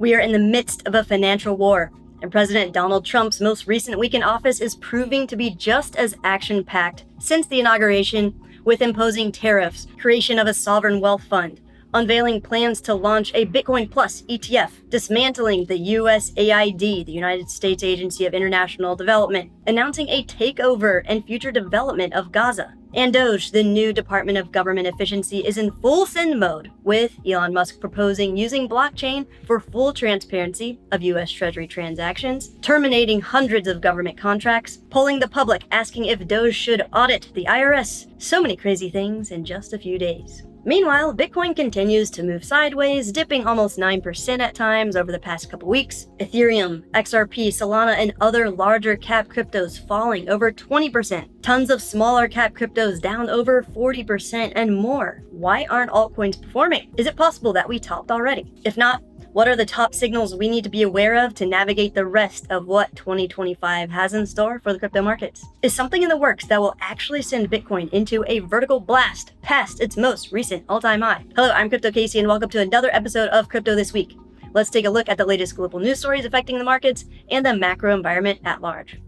We are in the midst of a financial war, and President Donald Trump's most recent week in office is proving to be just as action-packed since the inauguration, with imposing tariffs, creation of a sovereign wealth fund, unveiling plans to launch a Bitcoin Plus ETF, dismantling the USAID, the United States Agency of International Development, announcing a takeover and future development of Gaza. And Doge, the new Department of Government Efficiency, is in full send mode, with Elon Musk proposing using blockchain for full transparency of US Treasury transactions, terminating hundreds of government contracts, polling the public asking if Doge should audit the IRS. So many crazy things in just a few days. Meanwhile, Bitcoin continues to move sideways, dipping almost 9% at times over the past couple weeks. Ethereum, XRP, Solana, and other larger cap cryptos falling over 20%. Tons of smaller cap cryptos down over 40% and more. Why aren't altcoins performing? Is it possible that we topped already? If not, what are the top signals we need to be aware of to navigate the rest of what 2025 has in store for the crypto markets? Is something in the works that will actually send Bitcoin into a vertical blast past its most recent all-time high? Hello, I'm Crypto Casey and welcome to another episode of Crypto This Week. Let's take a look at the latest global news stories affecting the markets and the macro environment at large.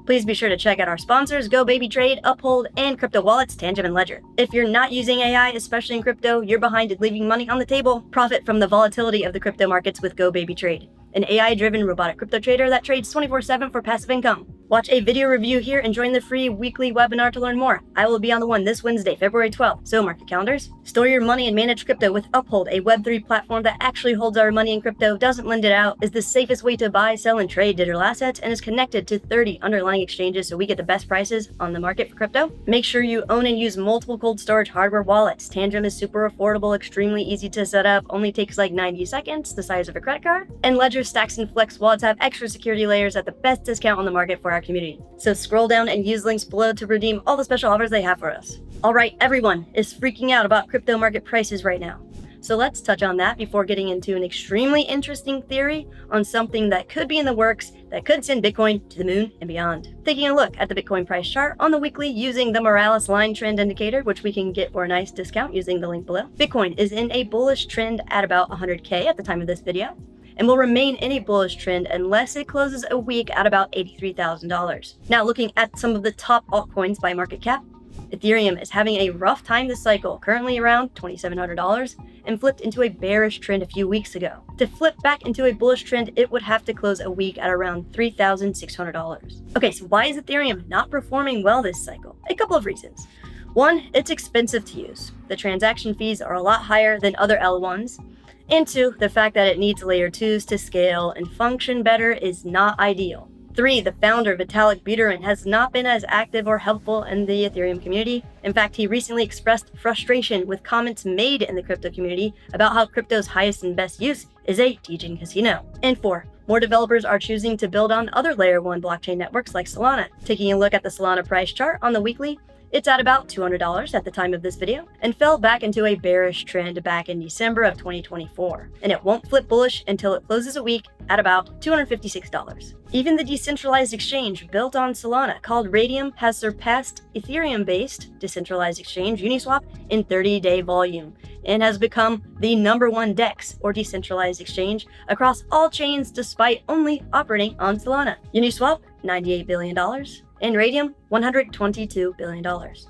Please be sure to check out our sponsors, GoBabyTrade, Uphold, and crypto wallets, Tangent and Ledger. If you're not using AI, especially in crypto, you're behind in leaving money on the table. Profit from the volatility of the crypto markets with GoBabyTrade, an AI-driven robotic crypto trader that trades 24/7 for passive income. Watch a video review here and join the free weekly webinar to learn more. I will be on the one this Wednesday, February 12th, so mark your calendars. Store your money and manage crypto with Uphold, a Web3 platform that actually holds our money in crypto, doesn't lend it out, is the safest way to buy, sell, and trade digital assets, and is connected to 30 underlying exchanges so we get the best prices on the market for crypto. Make sure you own and use multiple cold storage hardware wallets. Tangent is super affordable, extremely easy to set up, only takes like 90 seconds, the size of a credit card. And Ledger, Stacks, and Flex wallets have extra security layers at the best discount on the market for our community. So scroll down and use links below to redeem all the special offers they have for us. Alright, everyone is freaking out about crypto market prices right now. So let's touch on that before getting into an extremely interesting theory on something that could be in the works that could send Bitcoin to the moon and beyond. Taking a look at the Bitcoin price chart on the weekly using the Morales line trend indicator, which we can get for a nice discount using the link below. Bitcoin is in a bullish trend at about 100K at the time of this video, and will remain in a bullish trend unless it closes a week at about $83,000. Now looking at some of the top altcoins by market cap, Ethereum is having a rough time this cycle, currently around $2,700, and flipped into a bearish trend a few weeks ago. To flip back into a bullish trend, it would have to close a week at around $3,600. Okay, so why is Ethereum not performing well this cycle? A couple of reasons. One, it's expensive to use. The transaction fees are a lot higher than other L1s. And two, the fact that it needs layer 2s to scale and function better is not ideal. 3, the founder, Vitalik Buterin, has not been as active or helpful in the Ethereum community. In fact, he recently expressed frustration with comments made in the crypto community about how crypto's highest and best use is a teaching casino. And 4, more developers are choosing to build on other layer 1 blockchain networks like Solana. Taking a look at the Solana price chart on the weekly, it's at about $200 at the time of this video and fell back into a bearish trend back in December of 2024. And it won't flip bullish until it closes a week at about $256. Even the decentralized exchange built on Solana called Radium has surpassed Ethereum-based decentralized exchange Uniswap in 30-day volume and has become the #1 DEX or decentralized exchange across all chains despite only operating on Solana. Uniswap, $98 billion. And Radium, $122 billion.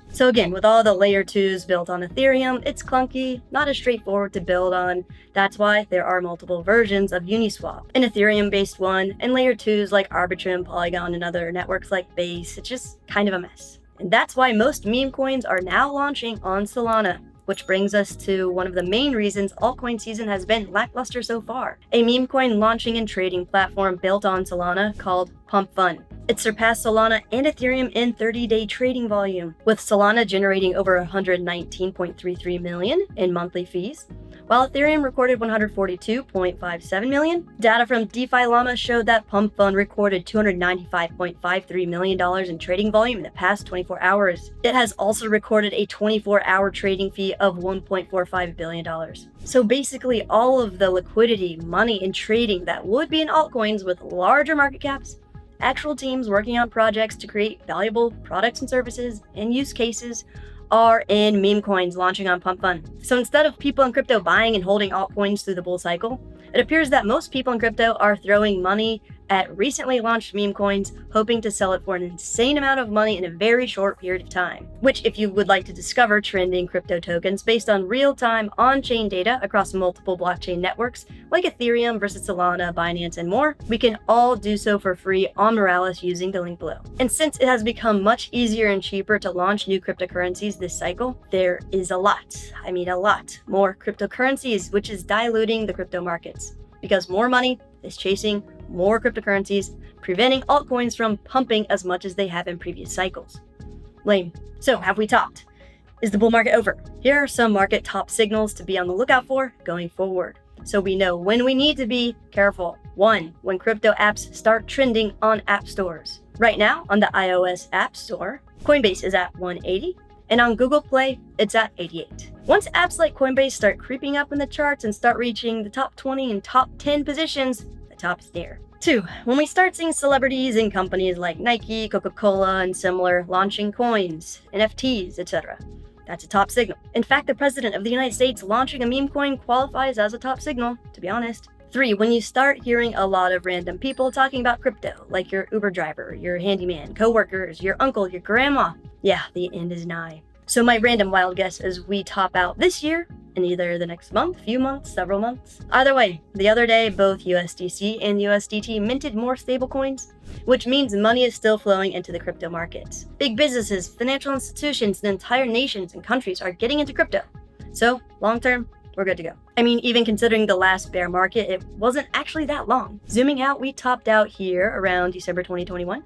So again, with all the layer 2s built on Ethereum, it's clunky, not as straightforward to build on. That's why there are multiple versions of Uniswap. An Ethereum-based one, and layer 2s like Arbitrum, Polygon, and other networks like Base. It's just kind of a mess. And that's why most meme coins are now launching on Solana. Which brings us to one of the main reasons altcoin season has been lackluster so far. A meme coin launching and trading platform built on Solana called Pump Fun. It surpassed Solana and Ethereum in 30-day trading volume, with Solana generating over $119.33 million in monthly fees, while Ethereum recorded $142.57 million. Data from DeFi Llama showed that Pump Fun recorded $295.53 million in trading volume in the past 24 hours. It has also recorded a 24-hour trading fee of $1.45 billion. So basically all of the liquidity, money, and trading that would be in altcoins with larger market caps, actual teams working on projects to create valuable products and services and use cases are in meme coins launching on Pump Fund. So instead of people in crypto buying and holding altcoins through the bull cycle, it appears that most people in crypto are throwing money at recently launched meme coins, hoping to sell it for an insane amount of money in a very short period of time. Which, if you would like to discover trending crypto tokens based on real-time on-chain data across multiple blockchain networks like Ethereum versus Solana, Binance, and more, we can all do so for free on Moralis using the link below. And since it has become much easier and cheaper to launch new cryptocurrencies this cycle, there is a lot more cryptocurrencies, which is diluting the crypto markets because more money is chasing more cryptocurrencies, preventing altcoins from pumping as much as they have in previous cycles. Lame. So have we topped? Is the bull market over? Here are some market top signals to be on the lookout for going forward, so we know when we need to be careful. 1. When crypto apps start trending on app stores. Right now, on the iOS App Store, Coinbase is at 180, and on Google Play, it's at 88. Once apps like Coinbase start creeping up in the charts and start reaching the top 20 and top 10 positions, the top is there. 2. When we start seeing celebrities and companies like Nike, Coca-Cola, and similar launching coins, NFTs, etc. That's a top signal. In fact, the President of the United States launching a meme coin qualifies as a top signal, to be honest. 3. When you start hearing a lot of random people talking about crypto, like your Uber driver, your handyman, coworkers, your uncle, your grandma, yeah, the end is nigh. So my random wild guess is we top out this year in either the next month, few months, several months. Either way, the other day, both USDC and USDT minted more stablecoins, which means money is still flowing into the crypto markets. Big businesses, financial institutions, and entire nations and countries are getting into crypto. So long term, we're good to go. I mean, even considering the last bear market, it wasn't actually that long. Zooming out, we topped out here around December 2021.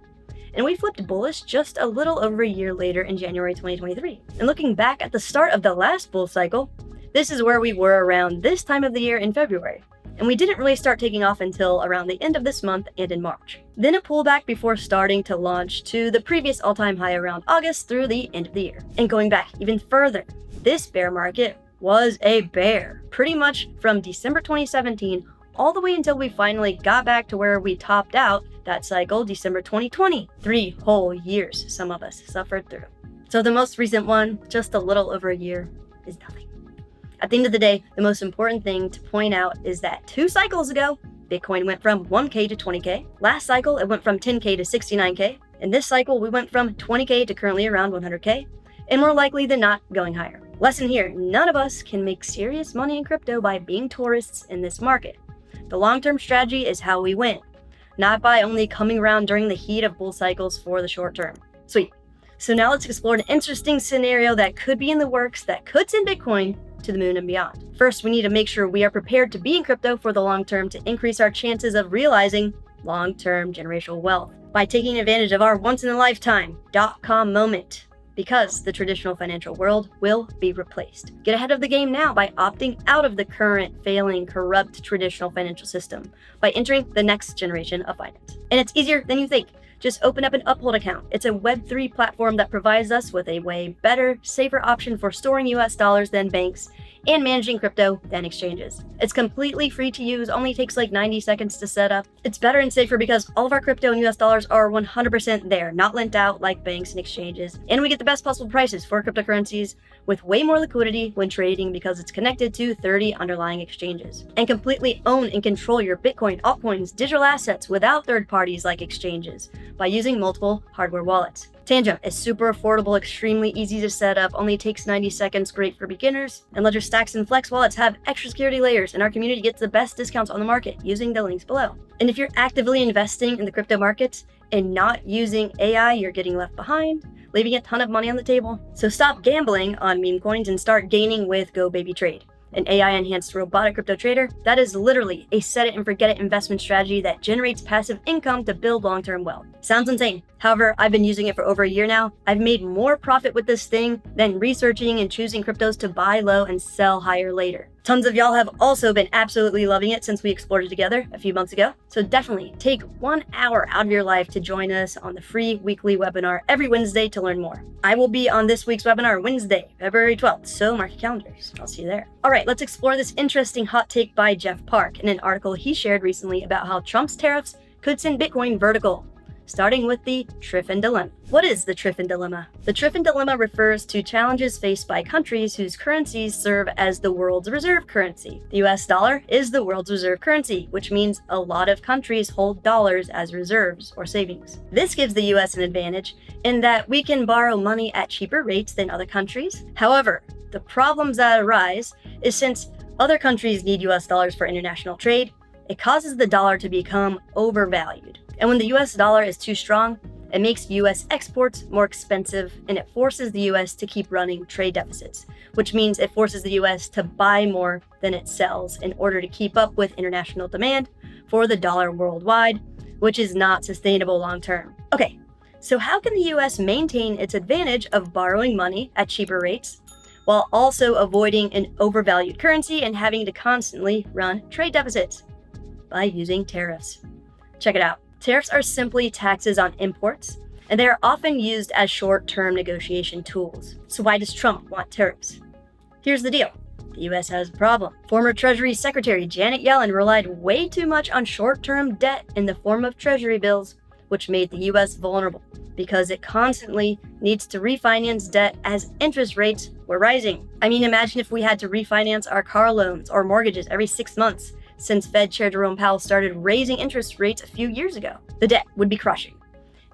And we flipped bullish just a little over a year later in January 2023. And looking back at the start of the last bull cycle, this is where we were around this time of the year in February. And we didn't really start taking off until around the end of this month and in March. Then a pullback before starting to launch to the previous all-time high around August through the end of the year. And going back even further, this bear market was a bear, pretty much from December 2017 all the way until we finally got back to where we topped out that cycle, December 2020. 3 whole years some of us suffered through. So the most recent one, just a little over a year, is nothing. At the end of the day, the most important thing to point out is that 2 cycles ago, Bitcoin went from 1K to 20K. Last cycle, it went from 10K to 69K. And this cycle, we went from 20K to currently around 100K. And more likely than not, going higher. Lesson here, none of us can make serious money in crypto by being tourists in this market. The long-term strategy is how we win, not by only coming around during the heat of bull cycles for the short term. Sweet. So now let's explore an interesting scenario that could be in the works that could send Bitcoin to the moon and beyond. First, we need to make sure we are prepared to be in crypto for the long term to increase our chances of realizing long-term generational wealth by taking advantage of our once-in-a-lifetime .com moment, because the traditional financial world will be replaced. Get ahead of the game now by opting out of the current failing, corrupt traditional financial system by entering the next generation of finance. And it's easier than you think. Just open up an Uphold account. It's a Web3 platform that provides us with a way better, safer option for storing US dollars than banks and managing crypto than exchanges. It's completely free to use, only takes like 90 seconds to set up. It's better and safer because all of our crypto and US dollars are 100% there, not lent out like banks and exchanges. And we get the best possible prices for cryptocurrencies with way more liquidity when trading because it's connected to 30 underlying exchanges. And completely own and control your Bitcoin, altcoins, digital assets without third parties like exchanges by using multiple hardware wallets. Tangent is super affordable, extremely easy to set up, only takes 90 seconds, great for beginners. And Ledger Stacks and Flex wallets have extra security layers, and our community gets the best discounts on the market using the links below. And if you're actively investing in the crypto markets and not using AI, you're getting left behind, leaving a ton of money on the table. So stop gambling on meme coins and start gaining with GoBabyTrade, an AI-enhanced robotic crypto trader that is literally a set-it-and-forget-it investment strategy that generates passive income to build long-term wealth. Sounds insane. However, I've been using it for over a year now. I've made more profit with this thing than researching and choosing cryptos to buy low and sell higher later. Tons of y'all have also been absolutely loving it since we explored it together a few months ago. So definitely take 1 hour out of your life to join us on the free weekly webinar every Wednesday to learn more. I will be on this week's webinar Wednesday, February 12th, so mark your calendars. I'll see you there. All right, let's explore this interesting hot take by Jeff Park in an article he shared recently about how Trump's tariffs could send Bitcoin vertical. starting with the Triffin Delimma. What is the Triffin Delimma? The Triffin Delimma refers to challenges faced by countries whose currencies serve as the world's reserve currency. The US dollar is the world's reserve currency, which means a lot of countries hold dollars as reserves or savings. This gives the US an advantage in that we can borrow money at cheaper rates than other countries. However, the problems that arise is since other countries need US dollars for international trade, it causes the dollar to become overvalued. And when the US dollar is too strong, it makes US exports more expensive and it forces the US to keep running trade deficits, which means it forces the US to buy more than it sells in order to keep up with international demand for the dollar worldwide, which is not sustainable long term. Okay, so how can the US maintain its advantage of borrowing money at cheaper rates while also avoiding an overvalued currency and having to constantly run trade deficits? By using tariffs. Check it out. Tariffs are simply taxes on imports, and they are often used as short-term negotiation tools. So why does Trump want tariffs? Here's the deal. The US has a problem. Former Treasury Secretary Janet Yellen relied way too much on short-term debt in the form of Treasury bills, which made the US vulnerable because it constantly needs to refinance debt as interest rates were rising. I mean, imagine if we had to refinance our car loans or mortgages every 6 months since Fed Chair Jerome Powell started raising interest rates a few years ago. The debt would be crushing.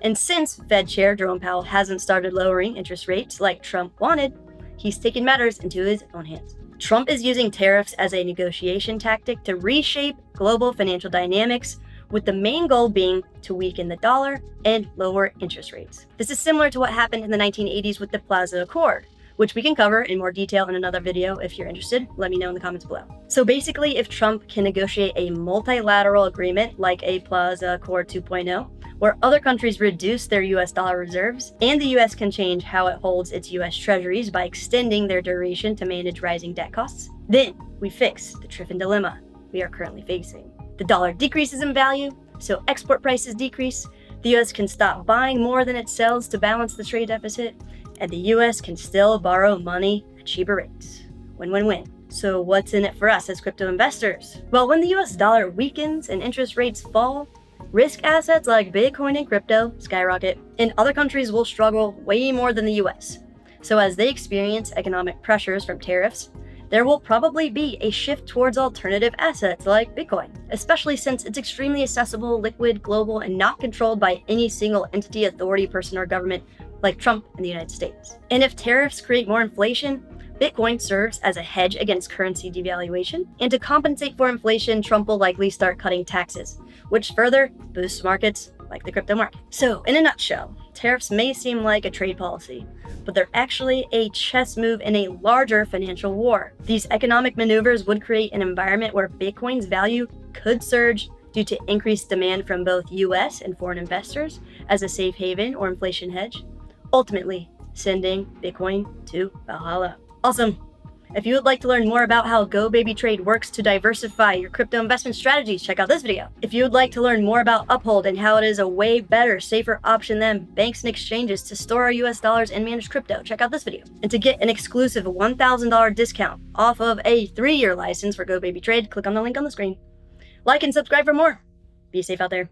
And since Fed Chair Jerome Powell hasn't started lowering interest rates like Trump wanted, he's taken matters into his own hands. Trump is using tariffs as a negotiation tactic to reshape global financial dynamics, with the main goal being to weaken the dollar and lower interest rates. This is similar to what happened in the 1980s with the Plaza Accord, which we can cover in more detail in another video. If you're interested, let me know in the comments below. So basically, if Trump can negotiate a multilateral agreement like a Plaza Accord 2.0, where other countries reduce their US dollar reserves, and the US can change how it holds its US treasuries by extending their duration to manage rising debt costs, then we fix the Triffin Delimma we are currently facing. The dollar decreases in value, so export prices decrease, the US can stop buying more than it sells to balance the trade deficit, and the US can still borrow money at cheaper rates. Win-win-win. So what's in it for us as crypto investors? Well, when the US dollar weakens and interest rates fall, risk assets like Bitcoin and crypto skyrocket, and other countries will struggle way more than the US. So as they experience economic pressures from tariffs, there will probably be a shift towards alternative assets like Bitcoin, especially since it's extremely accessible, liquid, global, and not controlled by any single entity, authority, person, or government like Trump in the United States. And if tariffs create more inflation, Bitcoin serves as a hedge against currency devaluation, and to compensate for inflation, Trump will likely start cutting taxes, which further boosts markets like the crypto market. So in a nutshell, tariffs may seem like a trade policy, but they're actually a chess move in a larger financial war. These economic maneuvers would create an environment where Bitcoin's value could surge due to increased demand from both US and foreign investors as a safe haven or inflation hedge, ultimately sending Bitcoin to Valhalla. Awesome. If you would like to learn more about how GoBabyTrade works to diversify your crypto investment strategies, check out this video. If you would like to learn more about Uphold and how it is a way better, safer option than banks and exchanges to store our US dollars and manage crypto, check out this video. And to get an exclusive $1,000 discount off of a 3-year license for GoBabyTrade, click on the link on the screen. Like and subscribe for more. Be safe out there.